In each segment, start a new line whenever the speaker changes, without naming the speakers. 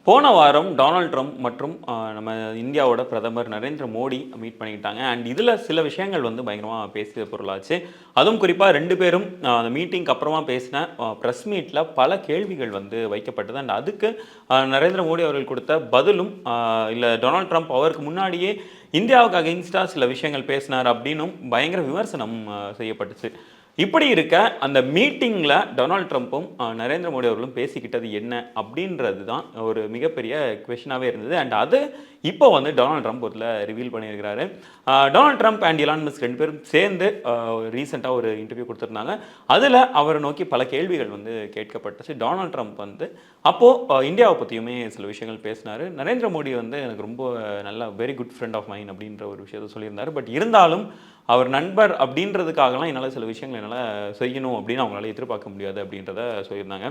போன வாரம் Donald Trump மற்றும் நம்ம இந்தியாவோட பிரதமர் நரேந்திர மோடி மீட் பண்ணிக்கிட்டாங்க. அண்ட் இதில் சில விஷயங்கள் வந்து பயங்கரமாக பேசிய பொருளாச்சு. அதுவும் குறிப்பாக ரெண்டு பேரும் அந்த மீட்டிங்க்கு அப்புறமா பேசின ப்ரெஸ் மீட்டில் பல கேள்விகள் வந்து வைக்கப்பட்டது. அண்ட் அதுக்கு நரேந்திர மோடி அவர்கள் கொடுத்த பதிலும் இல்லை டொனால்ட் ட்ரம்ப் அவருக்கு முன்னாடியே இந்தியாவுக்கு அகெயின்ஸ்டாக சில விஷயங்கள் பேசினார் அப்படின்னும் பயங்கர விமர்சனம் செய்யப்பட்டுச்சு. இப்படி இருக்க அந்த மீட்டிங்கில் டொனால்ட் ட்ரம்ப்பும் நரேந்திர மோடி அவர்களும் பேசிக்கிட்டது என்ன அப்படின்றது தான் ஒரு மிகப்பெரிய கொஷனாகவே இருந்தது. அண்ட் அது இப்போ வந்து டொனால்ட் ட்ரம்ப் ஒருத்தில் ரிவீல் பண்ணியிருக்கிறாரு. Donald Trump and Elon Musk ரெண்டு பேரும் சேர்ந்து ரீசெண்டாக ஒரு இன்டர்வியூ கொடுத்துருந்தாங்க. அதில் அவரை நோக்கி பல கேள்விகள் வந்து கேட்கப்பட்டுச்சு. டொனால்ட் ட்ரம்ப் வந்து அப்போது இந்தியாவை பற்றியுமே சில விஷயங்கள் பேசினார். நரேந்திர மோடி வந்து எனக்கு ரொம்ப நல்ல very good friend of mine அப்படின்ற ஒரு விஷயத்த சொல்லியிருந்தார். பட் இருந்தாலும் அவர் நண்பர் அப்படின்றதுக்காகலாம் என்னால் சில விஷயங்கள் என்னால் செய்யணும் அப்படின்னு அவங்களால எதிர்பார்க்க முடியாது அப்படின்றத சொல்லியிருந்தாங்க.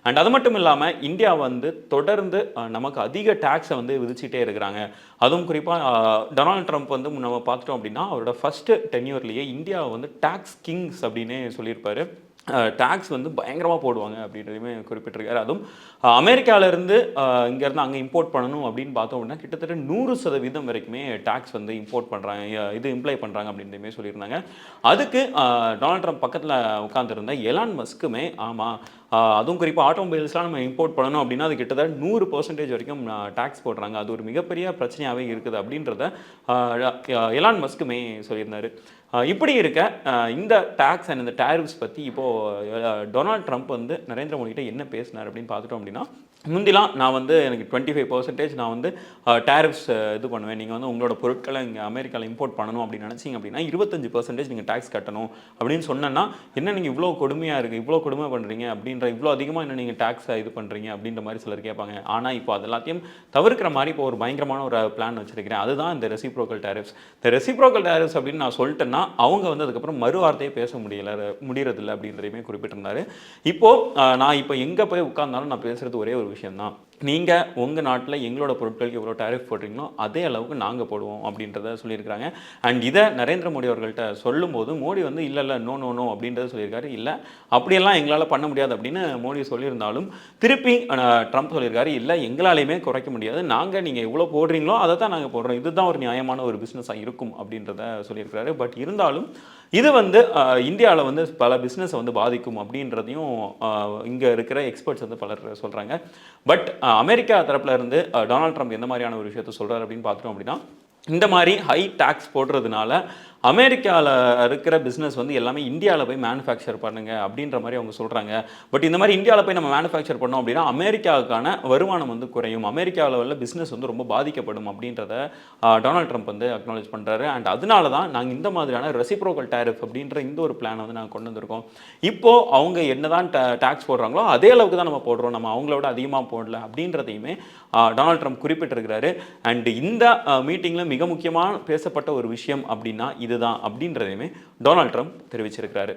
அண்ட் அது மட்டும் இல்லாமல் இந்தியா வந்து தொடர்ந்து நமக்கு அதிக டேக்ஸை வந்து விதிச்சிட்டே இருக்கிறாங்க. அதுவும் குறிப்பாக டொனால்ட் ட்ரம்ப் வந்து நம்ம பார்த்துட்டோம் அப்படின்னா அவரோட ஃபஸ்ட்டு டென்யூர்லேயே இந்தியாவை வந்து டேக்ஸ் கிங்ஸ் அப்படின்னே சொல்லியிருப்பார். டேக்ஸ் வந்து பயங்கரமாக போடுவாங்க அப்படின்றதையுமே குறிப்பிட்டிருக்காரு. அதுவும் அமெரிக்காவிலேருந்து இங்கேருந்து அங்கே இம்போர்ட் பண்ணணும் அப்படின்னு பார்த்தோம் அப்படின்னா கிட்டத்தட்ட 100% வரைக்குமே டேக்ஸ் வந்து இம்போர்ட் பண்ணுறாங்க, இது இம்ப்ளை பண்ணுறாங்க அப்படின்றதுமே சொல்லியிருந்தாங்க. அதுக்கு டொனால்ட் ட்ரம்ப் பக்கத்தில் உட்காந்துருந்த எலான் மஸ்க்குமே ஆமாம், அதுவும் குறிப்பாக ஆட்டோமொபைல்ஸ்லாம் நம்ம இம்போர்ட் பண்ணணும் அப்படின்னா அது கிட்டத்தட்ட 100% வரைக்கும் டேக்ஸ் போடுறாங்க, அது ஒரு மிகப்பெரிய பிரச்சனையாகவே இருக்குது அப்படின்றத எலான் மஸ்க்குமே சொல்லியிருந்தார். இப்படி இருக்க இந்த டேக்ஸ் அண்ட் இந்த டேரிஃப்ஸ் பற்றி இப்போது டொனால்ட் ட்ரம்ப் வந்து நரேந்திர மோடிகிட்ட என்ன பேசினார் அப்படின்னு பார்த்துட்டோம் அப்படின்னா, முந்திலாம் நான் வந்து எனக்கு 25% நான் வந்து டேரிஃப்ஸ் இது பண்ணுவேன், நீங்கள் வந்து உங்களோட பொருட்களை இங்கே அமெரிக்காவில் இம்போர்ட் பண்ணணும் அப்படின்னு நினச்சிங்க அப்படின்னா 25% நீங்கள் டேக்ஸ் கட்டணும் அப்படின்னு சொன்னேன்னா, என்ன நீங்கள் இவ்வளோ கொடுமையாக இருக்குது, இவ்வளோ கொடுமை பண்ணுறீங்க அப்படின்ற, இவ்வளோ அதிகமாக என்ன நீங்கள் டேக்ஸை இது பண்ணுறீங்க அப்படின்ற மாதிரி சிலர் கேட்பாங்க. ஆனால் இப்போ அது எல்லாத்தையும் தவிர்க்கிற மாதிரி இப்போ ஒரு பயங்கரமான ஒரு பிளான் வச்சுருக்கிறேன், அதுதான் இந்த ரெசிப்ரோக்கல் டேரிஃப்ஸ். இந்த ரெசிப்ரோக்கல் டேரிஃப்ஸ் அப்படின்னு நான் சொல்லிட்டேன்னா அவங்க வந்து அதுக்கப்புறம் மறு வார்த்தையே பேச முடியறதில்லை அப்படின்றதையுமே குறிப்பிட்டிருந்தாரு. இப்போது நான் இப்போ எங்கே போய் உட்கார்ந்தாலும் நான் பேசுகிறது ஒரே ஒரு விஷயம்தான், நீங்கள் உங்கள் நாட்டில் எங்களோட பொருட்களுக்கு எவ்வளோ டேரிஃப் போடுறீங்களோ அதே அளவுக்கு நாங்கள் போடுவோம் அப்படின்றத சொல்லியிருக்கிறாங்க. அண்ட் இதை நரேந்திர மோடி அவர்கள்ட்ட சொல்லும்போது மோடி வந்து இல்லை நோ நோ நோ அப்படின்றத சொல்லியிருக்காரு. இல்லை அப்படியெல்லாம் எங்களால் பண்ண முடியாது அப்படின்னு மோடி சொல்லியிருந்தாலும் திருப்பி ட்ரம்ப் சொல்லியிருக்காரு, இல்லை எங்களாலையுமே குறைக்க முடியாது, நாங்கள் நீங்கள் எவ்வளோ போடுறீங்களோ அதை தான் நாங்கள் போடுறோம், இதுதான் ஒரு நியாயமான ஒரு பிஸ்னஸாக இருக்கும் அப்படின்றத சொல்லியிருக்கிறாரு. பட் இருந்தாலும் இது வந்து இந்தியாவில் வந்து பல பிஸ்னஸை வந்து பாதிக்கும் அப்படின்றதையும் இங்கே இருக்கிற எக்ஸ்பர்ட்ஸ் வந்து பலர் சொல்கிறாங்க. பட் அமெரிக்கா தரப்பில் இருந்து டொனால்ட் ட்ரம்ப் எந்த மாதிரியான ஒரு விஷயத்தை சொல்கிறார் அப்படின்னு பார்த்துட்டோம் அப்படின்னா, இந்த மாதிரி ஹை டேக்ஸ் போடுறதுனால அமெரிக்காவில் இருக்கிற பிஸ்னஸ் வந்து எல்லாமே இந்தியாவில் போய் மேனுஃபேக்சர் பண்ணுங்க அப்படின்ற மாதிரி அவங்க சொல்கிறாங்க. பட் இந்த மாதிரி இந்தியாவில் போய் நம்ம மேனுஃபேக்சர் பண்ணோம் அப்படின்னா அமெரிக்காவுக்கான வருமானம் வந்து குறையும், அமெரிக்காவில் உள்ள பிஸ்னஸ் வந்து ரொம்ப பாதிக்கப்படும் அப்படின்றத டொனால்ட் ட்ரம்ப் வந்து அக்னாலேஜ் பண்ணுறாரு. அண்ட் அதனால தான் நாங்கள் இந்த மாதிரியான ரெசிப்ரோக்கல் டேரிஃப் அப்படின்ற இந்த ஒரு பிளானை வந்து நாங்கள் கொண்டு வந்திருக்கோம். இப்போது அவங்க என்ன தான் டேக்ஸ் போடுறாங்களோ அதே அளவுக்கு தான் நம்ம போடுறோம், நம்ம அவங்களோட அதிகமாக போடல அப்படின்றதையுமே டொனால்ட் ட்ரம்ப் குறிப்பிட்டிருக்கிறாரு. அண்ட் இந்த மீட்டிங்கில் மிக முக்கியமாக பேசப்பட்ட ஒரு விஷயம் அப்படின்னா இதுதான் அப்படின்றதையுமே டொனால்ட் ட்ரம்ப் தெரிவிச்சிருக்கிறாரு.